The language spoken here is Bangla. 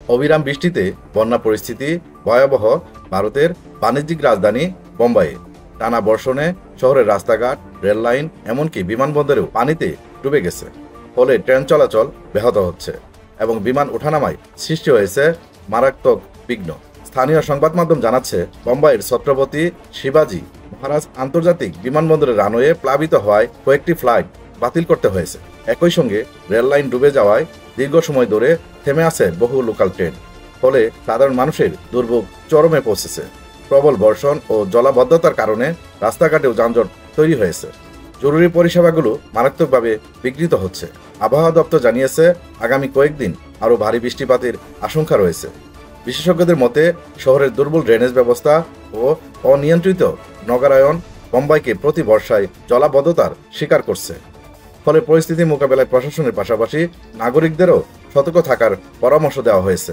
অবিরাম বৃষ্টিতে বন্যা পরিস্থিতি ভয়াবহ ভারতের বাণিজ্যিক রাজধানী বোম্বাইয়ে। টানা বর্ষণে শহরের রাস্তাঘাট, রেললাইন, এমনকি বিমানবন্দরেও পানিতে ডুবে গেছে। ফলে ট্রেন চলাচল ব্যাহত হচ্ছে এবং বিমান ওঠানামায় সৃষ্টি হয়েছে মারাত্মক বিঘ্ন। স্থানীয় সংবাদ মাধ্যম জানাচ্ছে, বোম্বাইয়ের ছত্রপতি শিবাজি মহারাজ আন্তর্জাতিক বিমানবন্দরের রানওয়ে প্লাবিত হওয়ায় কয়েকটি ফ্লাইট বাতিল করতে হয়েছে। একই সঙ্গে রেললাইন ডুবে যাওয়ায় দীর্ঘ সময় ধরে থেমে আছে বহু লোকাল ট্রেন। ফলে সাধারণ মানুষের দুর্ভোগ চরমে পৌঁছেছে। প্রবল বর্ষণ ও জলাবদ্ধতার কারণে রাস্তাঘাটেও যানজট তৈরি হয়েছে। জরুরি পরিষেবাগুলো মারাত্মকভাবে বিঘ্নিত হচ্ছে। আবহাওয়া দপ্তর জানিয়েছে, আগামী কয়েকদিন আরও ভারী বৃষ্টিপাতের আশঙ্কা রয়েছে। বিশেষজ্ঞদের মতে, শহরের দুর্বল ড্রেনেজ ব্যবস্থা ও অনিয়ন্ত্রিত নগরায়ন বোম্বাইকে প্রতি বর্ষায় জলাবদ্ধতার শিকার করছে। ফলে পরিস্থিতি মোকাবেলায় প্রশাসনের পাশাপাশি নাগরিকদেরও সতর্ক থাকার পরামর্শ দেওয়া হয়েছে।